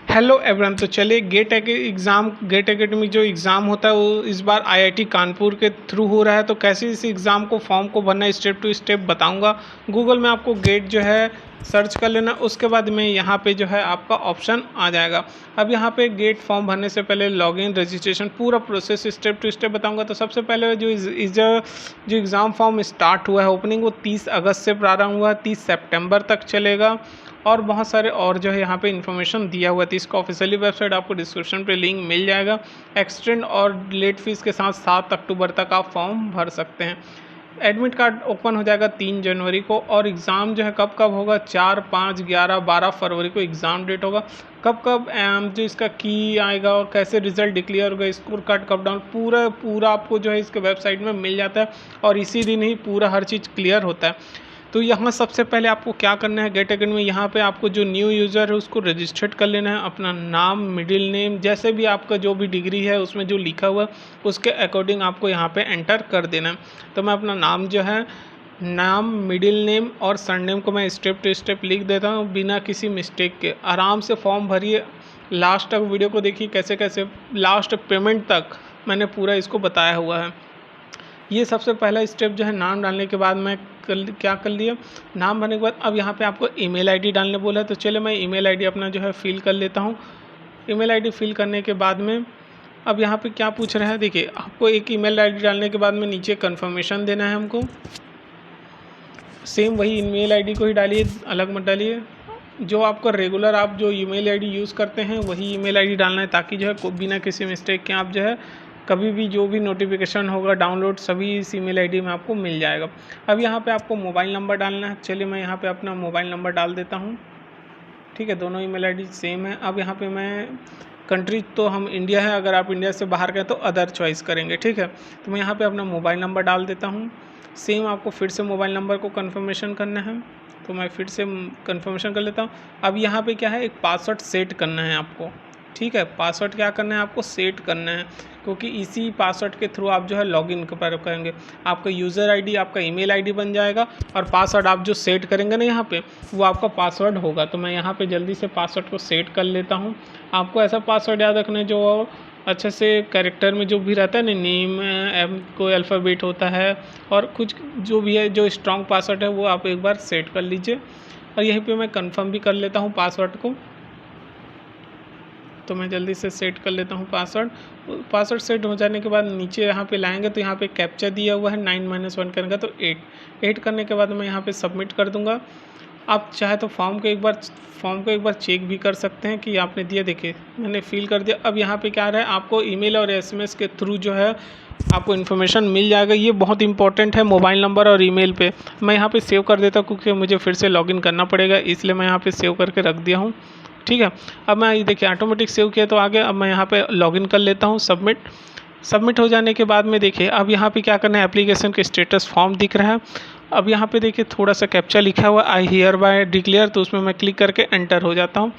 Hello everyone. तो चलिए gate academy जो एग्ज़ाम होता है वो इस बार आईआईटी कानपुर के थ्रू हो रहा है। तो कैसे इस एग्ज़ाम को फॉर्म को भरना है स्टेप टू स्टेप बताऊंगा। गूगल में आपको गेट जो है सर्च कर लेना, उसके बाद में यहाँ पे जो है आपका ऑप्शन आ जाएगा। अब यहाँ पे गेट फॉर्म भरने से पहले लॉगिन रजिस्ट्रेशन पूरा प्रोसेस स्टेप टू स्टेप बताऊंगा। तो सबसे पहले जो एग्ज़ाम फॉर्म स्टार्ट हुआ है ओपनिंग वो 30 अगस्त से प्रारंभ हुआ है, 30 सितंबर तक चलेगा। और बहुत सारे और जो है यहाँ पे इन्फॉर्मेशन दिया हुआ है। तो इसका ऑफिशियली वेबसाइट आपको डिस्क्रिप्शन पे लिंक मिल जाएगा। एक्सटेंड और लेट फीस के साथ 7 अक्टूबर तक आप फॉर्म भर सकते हैं। एडमिट कार्ड ओपन हो जाएगा 3 जनवरी को। और एग्ज़ाम जो है कब कब होगा, 4, 5, 11, 12 फरवरी को एग्ज़ाम डेट होगा। कब कब जो इसका की आएगा और कैसे रिजल्ट डिक्लेयर होगा, स्कोर कार्ड कब डाउन, पूरा आपको जो है इसके वेबसाइट में मिल जाता है। और इसी दिन ही पूरा हर चीज़ क्लियर होता है। तो यहाँ सबसे पहले आपको क्या करना है, गेट एकेडमी में यहाँ पे आपको जो न्यू यूज़र है उसको रजिस्टर्ड कर लेना है। अपना नाम, मिडिल नेम, जैसे भी आपका जो भी डिग्री है उसमें जो लिखा हुआ है उसके अकॉर्डिंग आपको यहाँ पे एंटर कर देना है। तो मैं अपना नाम जो है, नाम, मिडिल नेम और सरनेम को मैं स्टेप टू स्टेप लिख देता हूँ बिना किसी मिस्टेक के। आराम से फॉर्म भरिए, लास्ट तक वीडियो को देखिए कैसे कैसे लास्ट पेमेंट तक मैंने पूरा इसको बताया हुआ है। ये सबसे पहला स्टेप जो है नाम डालने के बाद मैं क्या कर लिया, नाम भरने के बाद अब यहाँ पे आपको ईमेल आईडी डालने बोला है। तो चलिए मैं ईमेल आईडी अपना जो है फिल कर लेता हूँ। ईमेल आईडी फिल करने के बाद में अब यहाँ पे क्या पूछ रहा है, देखिए आपको एक ईमेल आईडी डालने के बाद में नीचे कंफर्मेशन देना है हमको। सेम वही ईमेल आईडी को ही डालिए, अलग मत डालिए। जो आपका रेगुलर आप जो ईमेल आईडी यूज़ करते हैं वही ईमेल आईडी डालना है, ताकि जो है बिना किसी मिस्टेक के आप जो है कभी भी जो भी नोटिफिकेशन होगा डाउनलोड सभी इस ईमेल आईडी में आपको मिल जाएगा। अब यहाँ पे आपको मोबाइल नंबर डालना है। चलिए मैं यहाँ पे अपना मोबाइल नंबर डाल देता हूँ। ठीक है, दोनों ईमेल आईडी सेम है। अब यहाँ पे मैं कंट्री तो हम इंडिया है, अगर आप इंडिया से बाहर गए तो अदर चॉइस करेंगे। ठीक है, तो मैं यहाँ पे अपना मोबाइल नंबर डाल देता हूँ। सेम आपको फिर से मोबाइल नंबर को कंफर्मेशन करना है, तो मैं फिर से कंफर्मेशन कर लेता हूँ। अब यहाँ पे क्या है, एक पासवर्ड सेट करना है आपको। ठीक है, पासवर्ड क्या करना है आपको, सेट करना है, क्योंकि इसी पासवर्ड के थ्रू आप जो है लॉगिन करेंगे। आपका यूज़र आईडी आपका ईमेल आईडी बन जाएगा और पासवर्ड आप जो सेट करेंगे ना यहाँ पे वो आपका पासवर्ड होगा। तो मैं यहाँ पे जल्दी से पासवर्ड को सेट कर लेता हूँ। आपको ऐसा पासवर्ड याद रखना है जो अच्छे से कैरेक्टर में जो भी रहता है ना, नेम कोई अल्फ़ाबेट होता है और कुछ जो भी है, जो स्ट्रॉन्ग पासवर्ड है वो आप एक बार सेट कर लीजिए। और यहीं पे मैं कंफर्म भी कर लेता हूँ पासवर्ड को। तो मैं जल्दी से सेट कर लेता हूँ पासवर्ड सेट हो जाने के बाद नीचे यहाँ पे लाएंगे तो यहाँ पे कैप्चा दिया हुआ है 9-1 करने का, तो 8 करने के बाद मैं यहाँ पे सबमिट कर दूँगा। आप चाहे तो फॉर्म को एक बार चेक भी कर सकते हैं कि आपने दिया, देखिए मैंने फिल कर दिया। अब यहाँ पे क्या रहा है, आपको ईमेल और एसएमएस के थ्रू जो है आपको इन्फॉर्मेशन मिल जाएगा। ये बहुत इंपॉर्टेंट है, मोबाइल नंबर और ईमेल पे। मैं यहाँ पे सेव कर देता हूँ क्योंकि मुझे फिर से लॉगिन करना पड़ेगा, इसलिए मैं यहाँ पे सेव करके रख दिया हूँ। ठीक है, अब मैं ये देखिए ऑटोमेटिक सेव किया तो आगे। अब मैं यहाँ पे लॉगिन कर लेता हूँ। सबमिट हो जाने के बाद में देखिए अब यहाँ पे क्या करना है, एप्लीकेशन के स्टेटस फॉर्म दिख रहा है। अब यहाँ पे देखिए थोड़ा सा कैप्चा लिखा हुआ आई हियर बाय डिक्लेयर, तो उसमें मैं क्लिक करके एंटर हो जाता हूँ।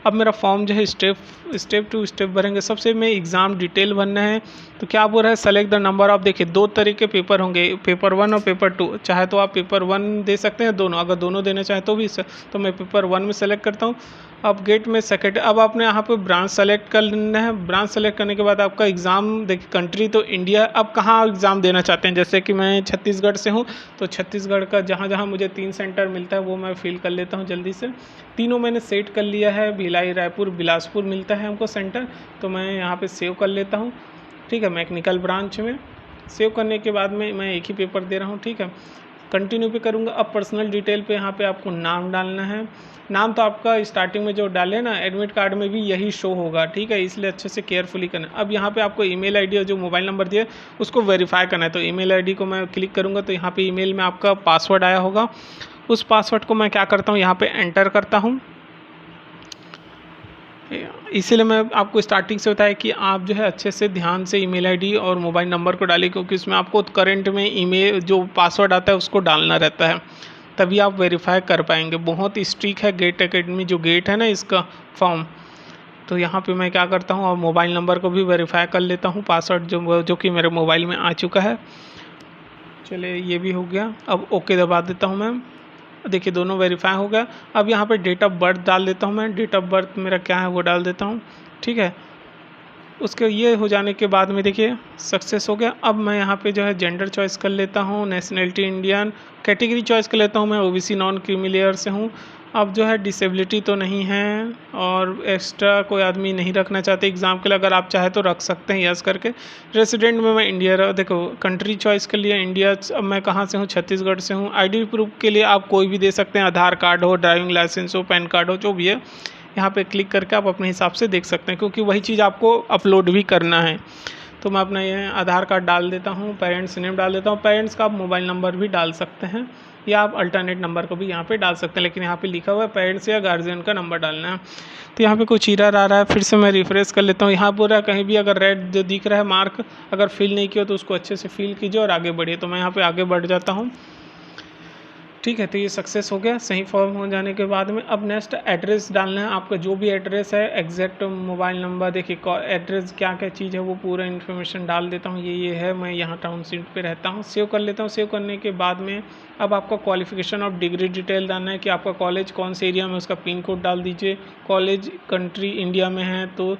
अब मेरा फॉर्म जो है स्टेप टू स्टेप भरेंगे। सबसे में एग्ज़ाम डिटेल भरना है। तो क्या बोल रहा है, सेलेक्ट द नंबर ऑफ, देखिए 2 तरीके पेपर होंगे, पेपर 1 और पेपर 2। चाहे तो आप पेपर 1 दे सकते हैं दोनों, अगर दोनों देना चाहें तो भी तो मैं पेपर 1 में सेलेक्ट करता हूँ। अब गेट में सेकेंड, अब आपने यहाँ पे ब्रांच सेलेक्ट कर लेना है। ब्रांच सेलेक्ट करने के बाद आपका एग्ज़ाम, देखिए कंट्री तो इंडिया। अब कहाँ एग्ज़ाम देना चाहते हैं, जैसे कि मैं छत्तीसगढ़ से हूँ तो छत्तीसगढ़ का जहाँ जहाँ मुझे 3 सेंटर मिलता है वो मैं फिल कर लेता हूँ जल्दी से। तीनों मैंने सेट कर लिया है। भिलाई, रायपुर, बिलासपुर मिलता है हमको सेंटर, तो मैं यहाँ पे सेव कर लेता हूँ। ठीक है, मैकेनिकल ब्रांच में सेव करने के बाद में मैं एक ही पेपर दे रहा हूँ। ठीक है, कंटिन्यू पे करूँगा। अब पर्सनल डिटेल पे यहाँ पे आपको नाम डालना है। नाम तो आपका स्टार्टिंग में जो डाले ना एडमिट कार्ड में भी यही शो होगा। ठीक है, इसलिए अच्छे से केयरफुली करना। अब यहाँ पे आपको ईमेल आईडी और जो मोबाइल नंबर दिया उसको वेरीफाई करना है। तो ईमेल आईडी को मैं क्लिक करूँगा तो यहाँ पे ईमेल में आपका पासवर्ड आया होगा। उस पासवर्ड को मैं क्या करता हूँ, यहाँ पे एंटर करता हूँ। इसीलिए मैं आपको स्टार्टिंग से बताया कि आप जो है अच्छे से ध्यान से ईमेल आईडी और मोबाइल नंबर को डालिए, क्योंकि उसमें आपको करंट में ईमेल जो पासवर्ड आता है उसको डालना रहता है, तभी आप वेरीफाई कर पाएंगे। बहुत स्ट्रिक्ट है गेट एकेडमी, जो गेट है ना इसका फॉर्म। तो यहाँ पे मैं क्या करता हूँ, और मोबाइल नंबर को भी वेरीफाई कर लेता हूँ, पासवर्ड जो कि मेरे मोबाइल में आ चुका है। चलिए ये भी हो गया। अब ओके दबा देता हूँ मैं। देखिए दोनों वेरीफाई हो गया। अब यहाँ पे डेट ऑफ बर्थ डाल देता हूँ मैं, डेट ऑफ बर्थ मेरा क्या है वो डाल देता हूँ, ठीक है। उसके ये हो जाने के बाद में देखिए सक्सेस हो गया। अब मैं यहाँ पे जो है जेंडर चॉइस कर लेता हूँ, नेशनलिटी इंडियन, कैटेगरी चॉइस कर लेता हूँ मैं ओबीसी नॉन क्रीमी लेयर से हूँ। अब जो है डिसेबिलिटी तो नहीं है और एक्स्ट्रा कोई आदमी नहीं रखना चाहते एग्ज़ाम के लिए, अगर आप चाहे तो रख सकते हैं यस करके। रेसिडेंट में मैं इंडिया, देखो कंट्री चॉइस के लिए इंडिया, अब मैं कहाँ से हूँ, छत्तीसगढ़ से हूँ। आईडी प्रूफ के लिए आप कोई भी दे सकते हैं, आधार कार्ड हो, ड्राइविंग लाइसेंस हो, पैन कार्ड हो, जो भी है यहाँ पे क्लिक करके आप अपने हिसाब से देख सकते हैं, क्योंकि वही चीज़ आपको अपलोड भी करना है। तो मैं अपना ये आधार कार्ड डाल देता हूँ, पेरेंट्स नेम डाल देता हूँ। पेरेंट्स का आप मोबाइल नंबर भी डाल सकते हैं या आप अल्टरनेट नंबर को भी यहाँ पे डाल सकते हैं, लेकिन यहाँ पे लिखा हुआ है पेरेंट्स या गार्जियन का नंबर डालना है। तो यहाँ पे कुछ एरर आ रहा है, फिर से मैं रिफ्रेश कर लेता हूँ। यहाँ पूरा कहीं भी अगर रेड जो दिख रहा है मार्क, अगर फिल नहीं किया तो उसको अच्छे से फिल कीजिए और आगे बढ़िए। तो मैं यहाँ पर आगे बढ़ जाता हूँ, ठीक है। तो ये सक्सेस हो गया सही फॉर्म हो जाने के बाद में। अब नेक्स्ट एड्रेस डालना है आपका, जो भी एड्रेस है, एग्जैक्ट मोबाइल नंबर, देखिए एड्रेस क्या क्या चीज़ है वो पूरा इन्फॉर्मेशन डाल देता हूँ। ये है, मैं यहाँ टाउनशिप पे रहता हूँ। सेव कर लेता हूँ। सेव करने के बाद में अब आपका क्वालिफिकेशन और डिग्री डिटेल डालना है कि आपका कॉलेज कौन से एरिया में, उसका पिन कोड डाल दीजिए। कॉलेज कंट्री इंडिया में है तो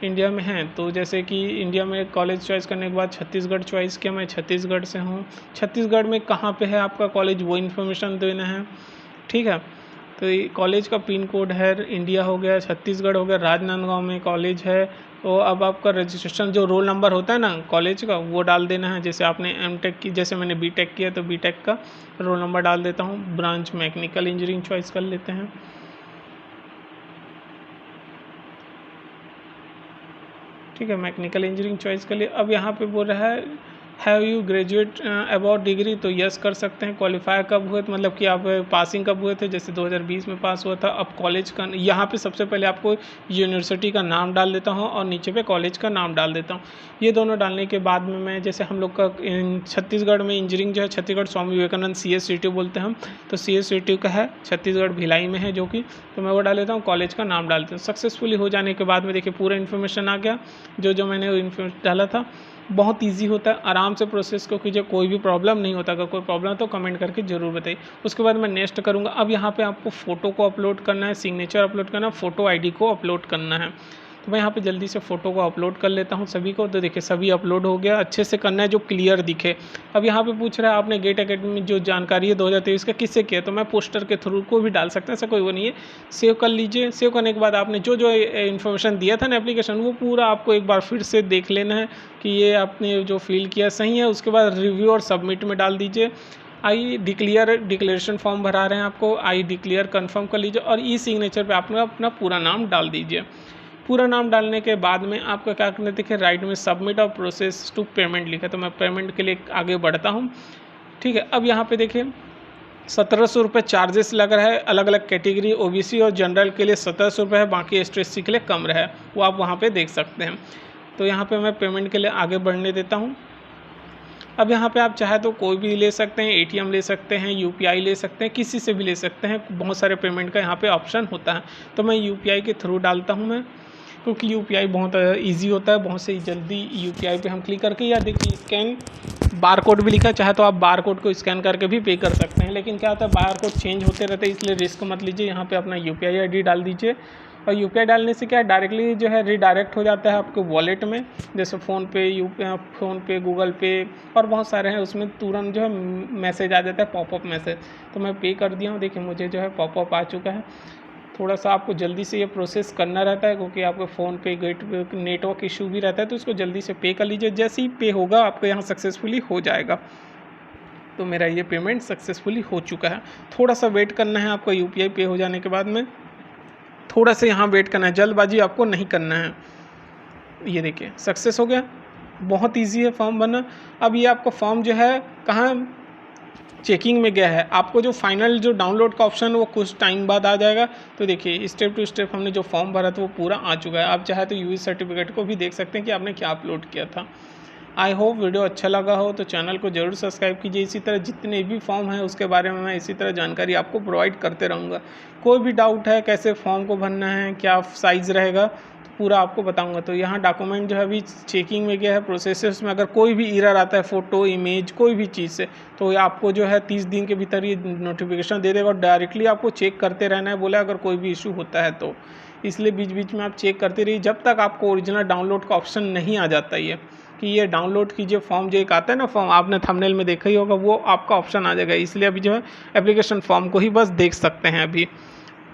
इंडिया में है, तो जैसे कि इंडिया में कॉलेज चॉइस करने के बाद छत्तीसगढ़ चॉइस किया, मैं छत्तीसगढ़ से हूँ। छत्तीसगढ़ में कहाँ पे है आपका कॉलेज वो इन्फॉर्मेशन देना है, ठीक है। तो ये कॉलेज का पिन कोड है, इंडिया हो गया, छत्तीसगढ़ हो गया, राजनांदगांव में कॉलेज है। तो अब आपका रजिस्ट्रेशन जो रोल नंबर होता है ना कॉलेज का, वो डाल देना है। जैसे आपने एमटेक की, जैसे मैंने बीटेक किया तो बीटेक का रोल नंबर डाल देता हूँ। ब्रांच मैकेनिकल इंजीनियरिंग चॉइस कर लेते हैं, ठीक है। मैकेनिकल इंजीनियरिंग चॉइस कर लिए। अब यहाँ पे बोल रहा है have you graduate about degree, तो यस कर सकते हैं। क्वालिफाई कब हुए, तो मतलब कि आप पासिंग कब हुए थे, जैसे 2020 में पास हुआ था। अब कॉलेज का यहाँ पे सबसे पहले आपको यूनिवर्सिटी का नाम डाल देता हूँ और नीचे पे कॉलेज का नाम डाल देता हूँ। ये दोनों डालने के बाद में मैं, जैसे हम लोग का छत्तीसगढ़ में इंजीनियरिंग जो है, छत्तीसगढ़ स्वामी विवेकानंद CSCTU बोलते हैं हम, तो CSCTU का है, छत्तीसगढ़ भिलाई में है जो कि, तो मैं वो डाल देता हूँ। कॉलेज का नाम डालता हूँ। सक्सेसफुली हो जाने के बाद में देखिए पूरा इन्फॉर्मेशन आ गया, जो मैंने इन्फॉर्मेशन डाला था। बहुत इजी होता है, आराम से प्रोसेस को कीजिए, कोई भी प्रॉब्लम नहीं होता। अगर कोई प्रॉब्लम है तो कमेंट करके ज़रूर बताइए। उसके बाद मैं नेक्स्ट करूँगा। अब यहाँ पे आपको फ़ोटो को अपलोड करना है, सिग्नेचर अपलोड करना है, फ़ोटो आईडी को अपलोड करना है। तो मैं यहाँ पे जल्दी से फ़ोटो को अपलोड कर लेता हूँ सभी को। तो देखिए सभी अपलोड हो गया, अच्छे से करना है जो क्लियर दिखे। अब यहाँ पे पूछ रहा है आपने गेट एकेडमी में जो जानकारी है 2023 का किससे किया, तो मैं पोस्टर के थ्रू को भी डाल सकते हैं, ऐसा कोई वो नहीं है। सेव कर लीजिए। सेव करने के बाद आपने जो जो इन्फॉर्मेशन दिया था ना एप्लीकेशन, वो पूरा आपको एक बार फिर से देख लेना है कि ये आपने जो फिल किया सही है। उसके बाद रिव्यू और सबमिट में डाल दीजिए। आई डिक्लेरेशन फॉर्म भरा रहे हैं आपको, आई डिक्लेयर कन्फर्म कर लीजिए और ई सिग्नेचर पे आपने अपना पूरा नाम डाल दीजिए। पूरा नाम डालने के बाद में आपका क्या करना है, देखिए राइट में सबमिट और प्रोसेस टू पेमेंट लिखा है, तो मैं पेमेंट के लिए आगे बढ़ता हूँ, ठीक है। अब यहाँ पे देखिए 1700 रुपये चार्जेस लग रहा है। अलग अलग कैटेगरी ओबीसी और जनरल के लिए 1700 रुपये है, बाकी एसटी के लिए कम रहा है, वो आप वहाँ पे देख सकते हैं। तो यहाँ पे मैं पेमेंट के लिए आगे बढ़ने देता हूँ। अब यहाँ पे आप चाहे तो कोई भी ले सकते हैं, ATM ले सकते हैं, UPI ले सकते हैं, किसी से भी ले सकते हैं। बहुत सारे पेमेंट का यहाँ पे ऑप्शन होता है, तो मैं UPI के थ्रू डालता हूँ मैं, क्योंकि UPI बहुत इजी होता है। बहुत से जल्दी UPI पे हम क्लिक करके, या देखिए स्कैन बार कोड भी लिखा है, चाहे तो आप बार कोड को स्कैन करके भी पे कर सकते हैं। लेकिन क्या होता है बार कोड चेंज होते रहते हैं, इसलिए रिस्क मत लीजिए। यहाँ पे अपना UPI ID डाल दीजिए और UPI डालने से क्या है डायरेक्टली जो है रिडायरेक्ट हो जाता है आपके वॉलेट में। जैसे फ़ोनपे, गूगल पे और बहुत सारे हैं, उसमें तुरंत जो है मैसेज आ जाता है, पॉपअप मैसेज। तो मैं पे कर दिया हूँ, देखिए मुझे जो है पॉपअप आ चुका है। थोड़ा सा आपको जल्दी से ये प्रोसेस करना रहता है, क्योंकि आपको फ़ोन पे नेटवर्क इशू भी रहता है, तो इसको जल्दी से पे कर लीजिए। जैसे ही पे होगा आपको यहाँ सक्सेसफुली हो जाएगा। तो मेरा ये पेमेंट सक्सेसफुली हो चुका है। थोड़ा सा वेट करना है आपको, UPI पे हो जाने के बाद में थोड़ा सा यहाँ वेट करना है, जल्दबाजी आपको नहीं करना है। ये देखिए सक्सेस हो गया, बहुत ईजी है फॉर्म भरना। अब ये आपका फॉर्म जो है कहाँ चेकिंग में गया है, आपको जो फाइनल जो डाउनलोड का ऑप्शन है वो कुछ टाइम बाद आ जाएगा। तो देखिए स्टेप टू स्टेप हमने जो फॉर्म भरा था वो पूरा आ चुका है। आप चाहे तो यूवी सर्टिफिकेट को भी देख सकते हैं कि आपने क्या अपलोड किया था। आई होप वीडियो अच्छा लगा हो तो चैनल को ज़रूर सब्सक्राइब कीजिए। इसी तरह जितने भी फॉर्म हैं उसके बारे में मैं इसी तरह जानकारी आपको प्रोवाइड करते रहूँगा। कोई भी डाउट है कैसे फॉर्म को भरना है, क्या साइज़ रहेगा, पूरा आपको बताऊंगा। तो यहाँ डॉक्यूमेंट जो है अभी चेकिंग में गया है, प्रोसेसेस में। अगर कोई भी एरर आता है फ़ोटो, इमेज, कोई भी चीज़ से, तो ये आपको जो है 30 दिन के भीतर ये नोटिफिकेशन दे देगा और डायरेक्टली आपको चेक करते रहना है बोला, अगर कोई भी इशू होता है तो। इसलिए बीच बीच में आप चेक करते रहिए जब तक आपको ओरिजिनल डाउनलोड का ऑप्शन नहीं आ जाता ये कि ये डाउनलोड कीजिए फॉर्म। जो एक आता है ना फॉर्म, आपने थंबनेल में देखा ही होगा, वो आपका ऑप्शन आ जाएगा। इसलिए अभी जो है एप्लीकेशन फॉर्म को ही बस देख सकते हैं अभी,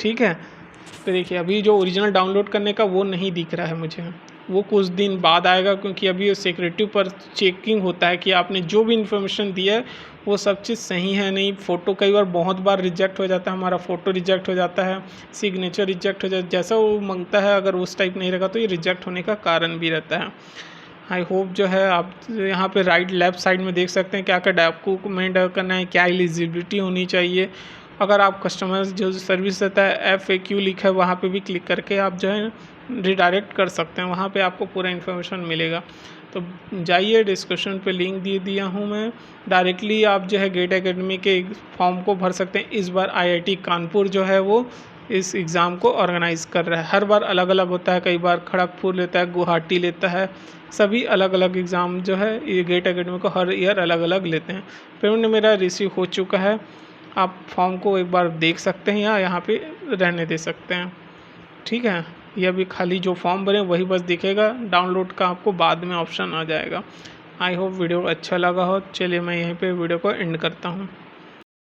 ठीक है। तो देखिए अभी जो ओरिजिनल डाउनलोड करने का वो नहीं दिख रहा है मुझे, वो कुछ दिन बाद आएगा, क्योंकि अभी सिक्योरिटी पर चेकिंग होता है कि आपने जो भी इन्फॉर्मेशन दिया है वो सब चीज़ सही है नहीं। फ़ोटो कई बार बहुत बार रिजेक्ट हो जाता है, हमारा फ़ोटो रिजेक्ट हो जाता है, सिग्नेचर रिजेक्ट हो जाता है, जैसा वो मांगता है अगर उस टाइप नहीं रहेगा तो ये रिजेक्ट होने का कारण भी रहता है। आई होप जो है आप यहाँ पे राइट लेफ़्ट साइड में देख सकते हैं क्या क्या डॉक्यूमेंट करना है, क्या एलिजिबिलिटी होनी चाहिए। अगर आप कस्टमर जो सर्विस रहता है FAQ लिखा है वहाँ पे भी क्लिक करके आप जो है रिडायरेक्ट कर सकते हैं, वहाँ पे आपको पूरा इन्फॉर्मेशन मिलेगा। तो जाइए, डिस्क्रिप्शन पे लिंक दे दिया हूँ मैं, डायरेक्टली आप जो है गेट एकेडमी के फॉर्म को भर सकते हैं। इस बार IIT कानपुर जो है वो इस एग्ज़ाम को ऑर्गेनाइज़ कर रहा है। हर बार अलग अलग होता है, कई बार खड़गपुर लेता है, गुवाहाटी लेता है, सभी अलग अलग एग्ज़ाम जो है ये गेट एकेडमी को हर ईयर अलग अलग लेते हैं। पेमेंट मेरा रिसीव हो चुका है, आप फॉर्म को एक बार देख सकते हैं या यहाँ पे रहने दे सकते हैं, ठीक है। ये अभी खाली जो फॉर्म भरे वही बस दिखेगा, डाउनलोड का आपको बाद में ऑप्शन आ जाएगा। आई होप वीडियो अच्छा लगा हो। चलिए मैं यहीं पे वीडियो को एंड करता हूँ।